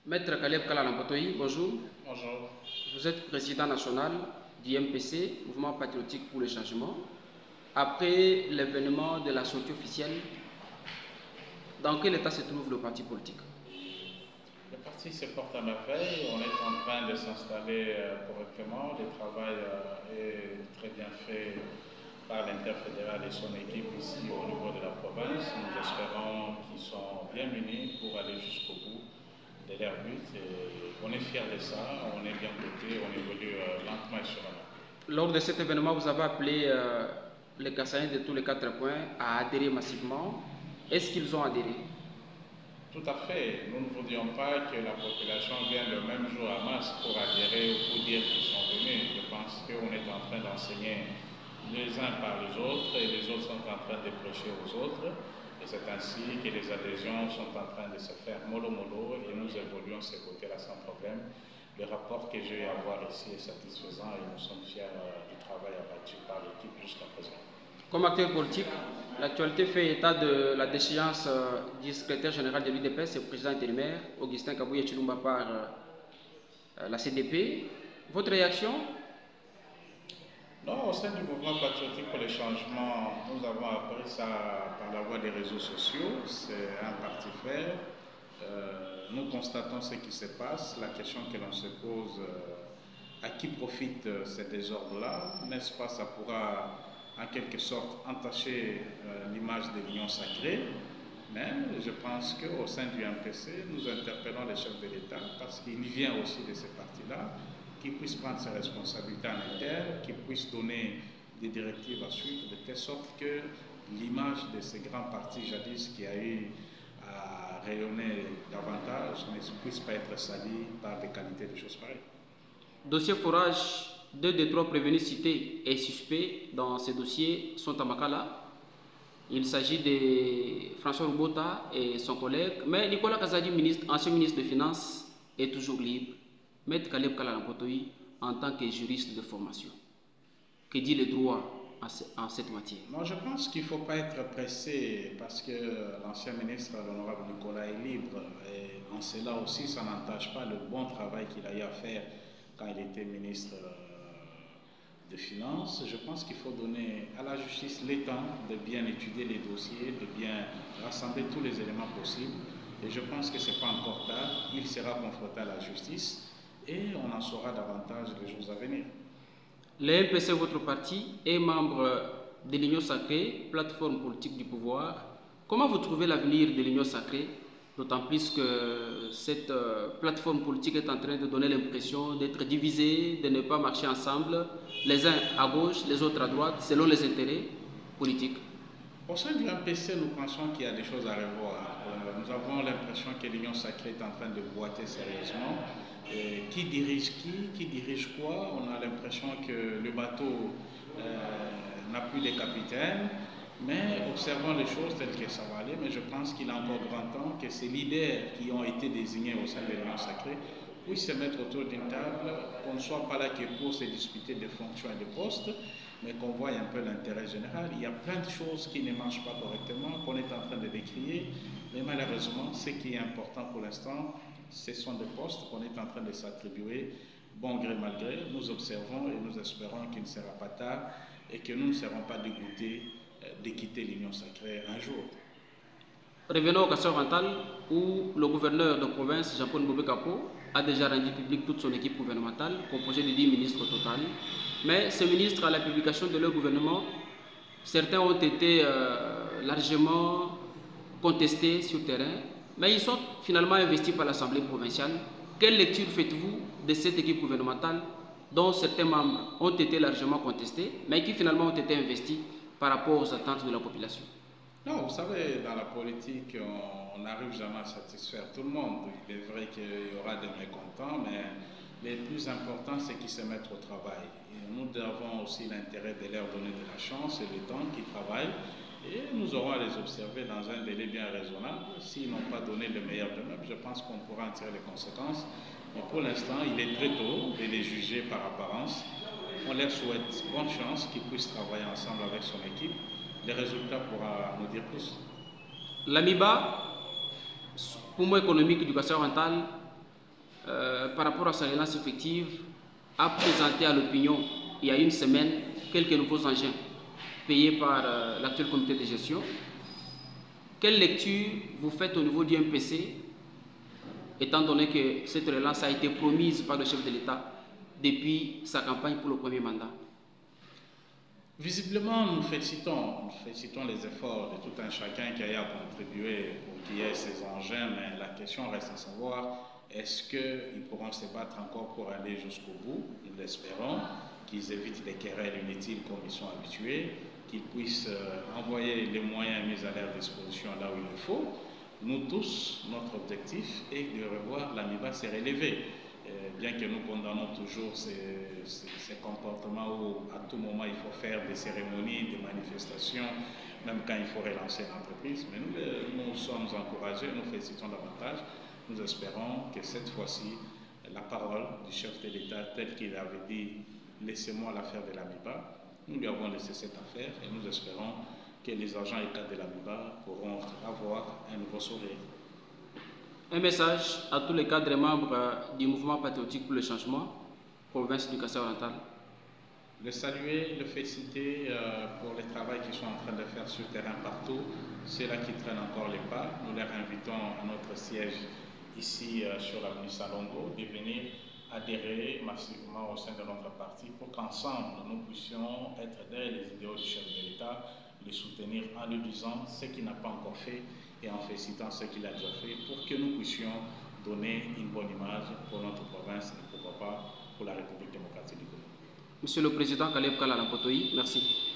Maître Caleb Kalalampotoyi, bonjour. Bonjour. Vous êtes président national du MPC, Mouvement Patriotique pour le Changement. Après l'événement de la sortie officielle, dans quel état se trouve le parti politique? Le parti se porte à merveille. On est en train de s'installer correctement. Le travail est très bien fait par l'interfédéral et son équipe ici au niveau de la province. Nous espérons qu'ils sont bien munis pour aller jusqu'au bout de leur but. Et on est fiers de ça. On est bien coté. On évolue lentement et sûrement. Lors de cet événement, vous avez appelé les Kassaïens de tous les 4 coins à adhérer massivement. Est-ce qu'ils ont adhéré? Tout à fait. Nous ne voulions pas que la population vienne le même jour à masse pour adhérer ou pour dire qu'ils sont venus. Je pense qu'on est en train d'enseigner les uns par les autres et les autres sont en train de prêcher aux autres. Et c'est ainsi que les adhésions sont en train de se faire mollo mollo et nous évoluons ces côtés-là sans problème. Le rapport que j'ai eu à voir ici est satisfaisant et nous sommes fiers du travail abattu par l'équipe jusqu'à présent. Comme acteur politique, l'actualité fait état de la déchéance du secrétaire général de l'UDPS et président intérimaire, Augustin Kabouye Chilumba, par la CDP. Votre réaction? Non, au sein du mouvement patriotique pour le changement, nous avons appris ça par la voie des réseaux sociaux. C'est un parti frère. Nous constatons ce qui se passe. La question que l'on se pose, à qui profite ces désordres-là? N'est-ce pas, ça pourra en quelque sorte entacher l'image de l'union sacrée. Mais je pense qu'au sein du MPC, nous interpellons les chefs de l'État parce qu'il vient aussi de ces partis-là, qu'ils puissent prendre ses responsabilités en interne, qu'ils puissent donner des directives à suivre de telle sorte que l'image de ces grands partis jadis qui a eu à rayonner davantage ne puisse pas être salie par des qualités de choses pareilles. Dossier forage, 2 des 3 prévenus cités et suspects dans ces dossiers sont à Makala. Il s'agit de François Rubota et son collègue, mais Nicolas Kazadi, ancien ministre des Finances, est toujours libre. Maître Caleb Kalalampotoyi, en tant que juriste de formation, que dit le droit en cette matière? Non, je pense qu'il ne faut pas être pressé parce que l'ancien ministre, l'honorable Nicolas, est libre. Et en cela aussi, ça n'entache pas le bon travail qu'il a eu à faire quand il était ministre des Finances. Je pense qu'il faut donner à la justice le temps de bien étudier les dossiers, de bien rassembler tous les éléments possibles. Et je pense que ce n'est pas encore tard. Il sera confronté à la justice et on en saura davantage les jours à venir. Le MPC, votre parti, est membre de l'Union Sacrée, plateforme politique du pouvoir. Comment vous trouvez l'avenir de l'Union Sacrée, d'autant plus que cette plateforme politique est en train de donner l'impression d'être divisée, de ne pas marcher ensemble, les uns à gauche, les autres à droite, selon les intérêts politiques? Au sein du MPC, nous pensons qu'il y a des choses à revoir. Nous avons l'impression que l'Union Sacrée est en train de boiter sérieusement. Qui dirige qui dirige quoi? On a l'impression que le bateau n'a plus de capitaine. Mais observons les choses telles que ça va aller. Mais je pense qu'il est encore grand temps que ces leaders qui ont été désignés au sein de l'Union Sacrée puissent se mettre autour d'une table, qu'on ne soit pas là que pour se disputer des fonctions et des postes, mais qu'on voie un peu l'intérêt général. Il y a plein de choses qui ne marchent pas correctement, qu'on est en train de décrier, mais malheureusement, ce qui est important pour l'instant, ce sont des postes qu'on est en train de s'attribuer, bon gré mal gré. Nous observons et nous espérons qu'il ne sera pas tard et que nous ne serons pas dégoûtés de quitter l'Union Sacrée un jour. Revenons au Kassai-Oriental où le gouverneur de province, Jean-Paul Mbobé Kapo, a déjà rendu public toute son équipe gouvernementale, composée de 10 ministres au total. Mais ces ministres, à la publication de leur gouvernement, certains ont été largement contestés sur le terrain, mais ils sont finalement investis par l'Assemblée provinciale. Quelle lecture faites-vous de cette équipe gouvernementale dont certains membres ont été largement contestés, mais qui finalement ont été investis par rapport aux attentes de la population? Non, vous savez, dans la politique, on n'arrive jamais à satisfaire tout le monde. Il est vrai qu'il y aura des mécontents, mais le plus important, c'est qu'ils se mettent au travail. Et nous avons aussi l'intérêt de leur donner de la chance et le temps qu'ils travaillent. Et nous aurons à les observer dans un délai bien raisonnable. S'ils n'ont pas donné le meilleur d'eux-mêmes, je pense qu'on pourra en tirer les conséquences. Mais pour l'instant, il est très tôt de les juger par apparence. On leur souhaite bonne chance, qu'ils puissent travailler ensemble avec son équipe. Les résultats pourra nous dire plus. L'AMIBA, poumon économique du Kassai-Oriental, par rapport à sa relance effective, a présenté à l'opinion il y a une semaine quelques nouveaux engins payés par l'actuel comité de gestion. Quelle lecture vous faites au niveau du MPC, étant donné que cette relance a été promise par le chef de l'État depuis sa campagne pour le premier mandat? Visiblement, nous félicitons les efforts de tout un chacun qui a contribué pour qu'il y ait ces engins, mais la question reste à savoir, est-ce qu'ils pourront se battre encore pour aller jusqu'au bout? Nous l'espérons, qu'ils évitent les querelles inutiles comme ils sont habitués, qu'ils puissent envoyer les moyens mis à leur disposition là où il le faut. Nous tous, notre objectif est de revoir l'AMIBA se relever. Bien que nous condamnons toujours ces comportements où à tout moment il faut faire des cérémonies, des manifestations, même quand il faut relancer l'entreprise. Mais nous sommes encouragés, nous félicitons davantage. Nous espérons que cette fois-ci, la parole du chef de l'État, tel qu'il avait dit, laissez-moi l'affaire de l'AMIBA, nous lui avons laissé cette affaire et nous espérons que les agents et cadres de l'AMIBA pourront avoir un nouveau sourire. Un message à tous les cadres membres du mouvement patriotique pour le changement, province du Kasaï-Oriental. Le saluer, le féliciter pour le travail qu'ils sont en train de faire sur le terrain partout. Ceux-là qui traînent encore les pas, nous les invitons à notre siège ici sur l'avenue Salongo de venir adhérer massivement au sein de notre parti pour qu'ensemble nous puissions être derrière les idéaux du chef de l'État, les soutenir en lui disant ce qu'il n'a pas encore fait et en félicitant ce qu'il a déjà fait pour que nous puissions donner une bonne image pour notre province et pourquoi pas pour la République démocratique du Congo. Monsieur le Président Caleb Kalalampotoï, merci.